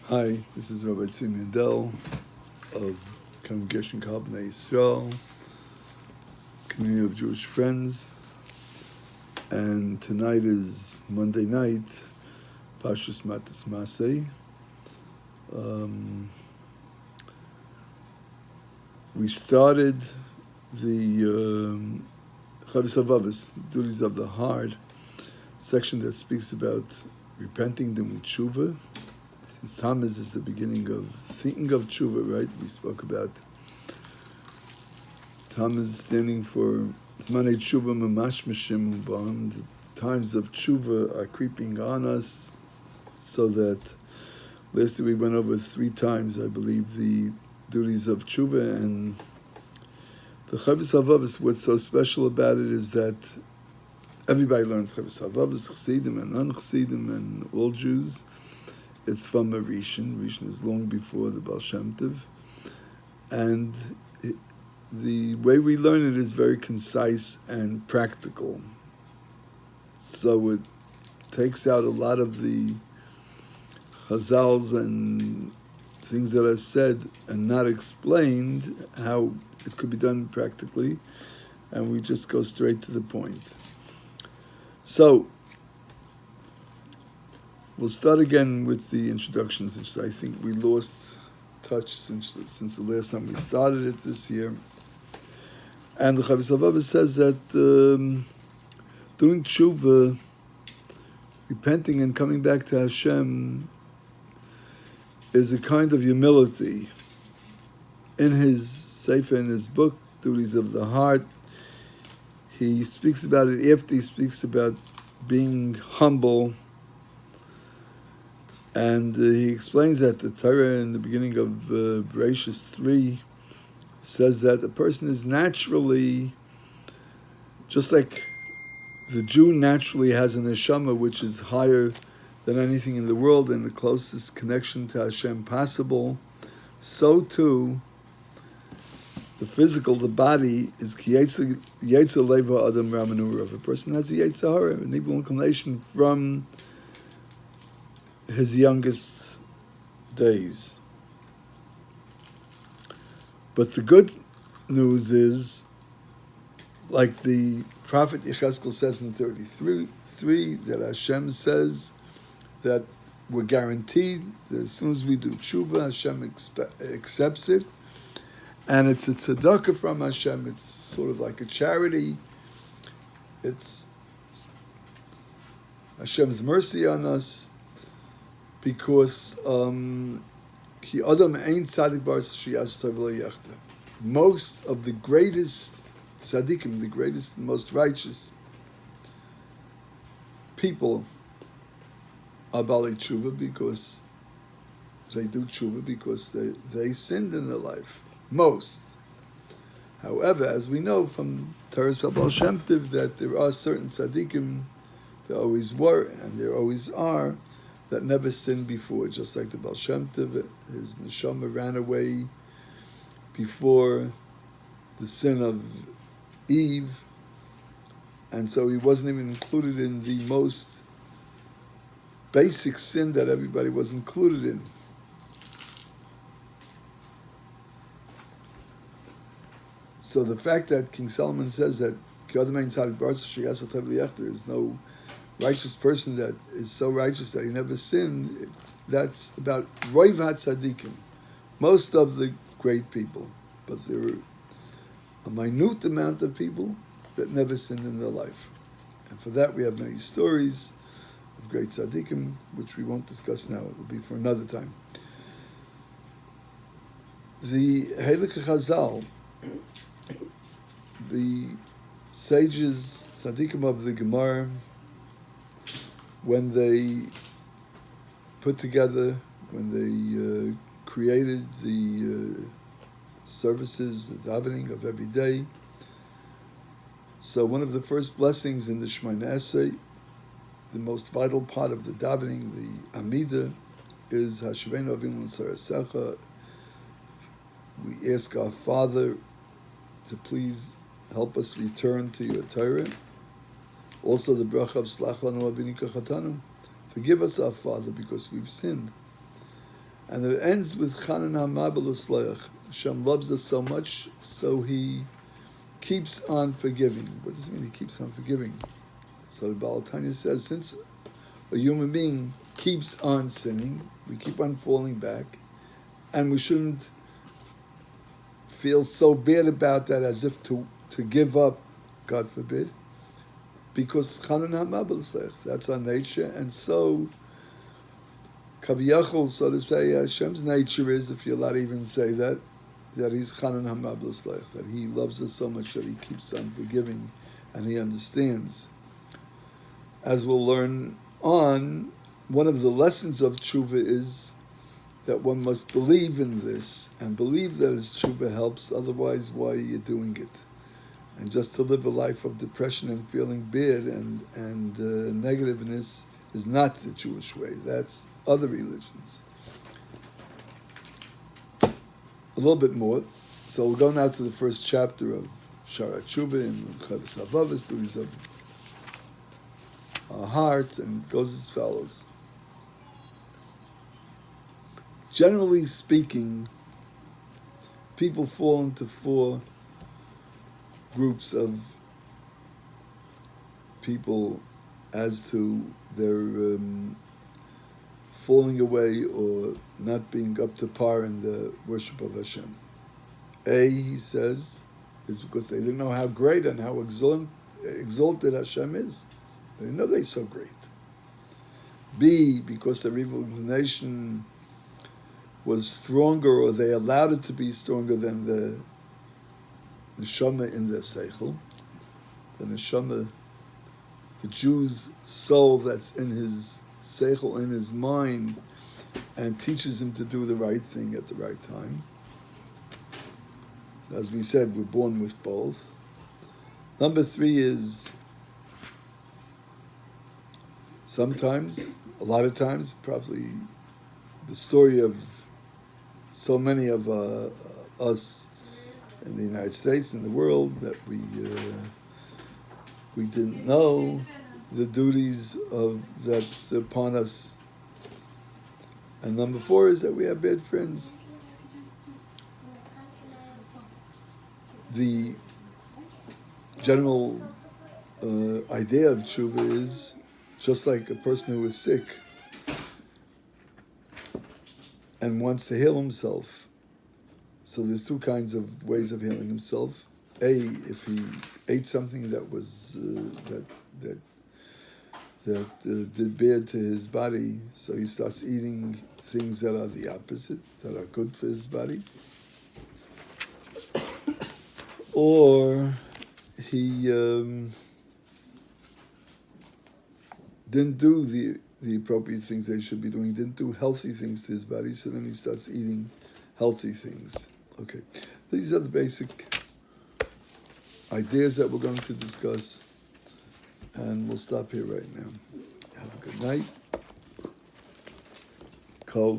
Hi, this is Rabbi Tzvi Mendel of Congregation Kal B'nai Yisrael, community of Jewish friends, and tonight is Monday night, Pashas Matas Masei. We started the Chovos Halevovos, duties of the heart, section that speaks about repenting, doing tshuvah. Since Tammuz is the beginning of thinking of tshuvah, right? We spoke about Tammuz standing for Zmanei Tshuvah Mamash Meshim Ubam. The times of tshuvah are creeping on us, so that last year we went over 3 times, I believe, the duties of tshuvah, and the Chovos Halevovos, what's so special about it is that everybody learns Chovos Halevovos, Chassidim and non-Chassidim and all Jews. It's from a Rishon. Rishon is long before the Baal Shem Tov. And the way we learn it is very concise and practical. So it takes out a lot of the chazals and things that are said and not explained, how it could be done practically, and we just go straight to the point. So, we'll start again with the introductions, which I think we lost touch since the last time we started it this year. And the Chovos Halevovos says that doing tshuvah, repenting and coming back to Hashem, is a kind of humility. In his sefer, in his book, Duties of the Heart, he speaks about it after he speaks about being humble. And he explains that the Torah in the beginning of Bereshis 3 says that a person is naturally, just like the Jew naturally has an neshama which is higher than anything in the world and the closest connection to Hashem possible, so too the physical, the body, is Yetzer Leva Adam Ramanura. If a person has a Yetzer Hara, an evil inclination from his youngest days. But the good news is, like the prophet Yechezkel says in 33, that Hashem says that we're guaranteed that as soon as we do tshuvah, Hashem accepts it. And it's a tzedakah from Hashem. It's sort of like a charity. It's Hashem's mercy on us, because ki adam ein tzaddik bar sheyas tov lo yachta. Most of the greatest tzaddikim, the greatest, most righteous people are balei tshuvah, because they do tshuvah because they sinned in their life. Most. However, as we know from Torah Baal Shem Tov, that there are certain tzaddikim, there always were and there always are, that never sinned before. Just like the Baal Shem Tov, his neshama ran away before the sin of Eve, and so he wasn't even included in the most basic sin that everybody was included in. So the fact that King Solomon says that there's no righteous person that is so righteous that he never sinned, that's about Roiv HaTzadikim, most of the great people. But there are a minute amount of people that never sinned in their life. And for that we have many stories of great tzaddikim, which we won't discuss now. It will be for another time. The Heilige Chazal, the sages, tzaddikim of the Gemara, when they put together, when they created the services, the davening of every day, so one of the first blessings in the Shemoneh Esrei, the most vital part of the davening, the Amidah, is Hashivenu Avinu L'Sarasecha. We ask our Father to please help us return to your Torah. Also the bracha of Slach Lanu Avinu Kachatanu. Forgive us, our Father, because we've sinned. And it ends with Chanan HaMabel Esleach. Hashem loves us so much, so He keeps on forgiving. What does it mean He keeps on forgiving? So the Baal Tanya says, since a human being keeps on sinning, we keep on falling back, and we shouldn't feel so bad about that as if to give up, God forbid, because Chanan HaMabel Esleich, that's our nature, and so Kaviyachol, so to say, Hashem's nature is, if you're allowed to even say that He's Chanan HaMabel Esleich, that He loves us so much that He keeps on forgiving, and He understands. As we'll learn on, one of the lessons of tshuvah is that one must believe in this, and believe that his tshuvah helps, otherwise why are you doing it? And just to live a life of depression and feeling bad and negativeness is not the Jewish way. That's other religions. A little bit more. So we'll go now to the first chapter of Shara Tshuvah in Chovos Halevovos, duties of our hearts, and it goes as follows. Generally speaking, people fall into four groups of people as to their falling away or not being up to par in the worship of Hashem. A, he says, is because they didn't know how great and how exalted Hashem is. They didn't know they're so great. B, because their evil inclination was stronger, or they allowed it to be stronger than the neshama in their seichel. The neshama, the Jew's soul that's in his seichel, in his mind, and teaches him to do the right thing at the right time. As we said, we're born with both. Number 3 is sometimes, a lot of times, probably the story of so many of us in the United States and the world that we didn't know the duties of that's upon us. And number 4 is that we have bad friends. The general idea of tshuvah is just like a person who is sick and wants to heal himself. So there's 2 kinds of ways of healing himself. A, if he ate something that was did bad to his body, so he starts eating things that are the opposite, that are good for his body. Or he didn't do the appropriate things that he should be doing, didn't do healthy things to his body, so then he starts eating healthy things. Okay, these are the basic ideas that we're going to discuss, and we'll stop here right now. Have a good night. Kol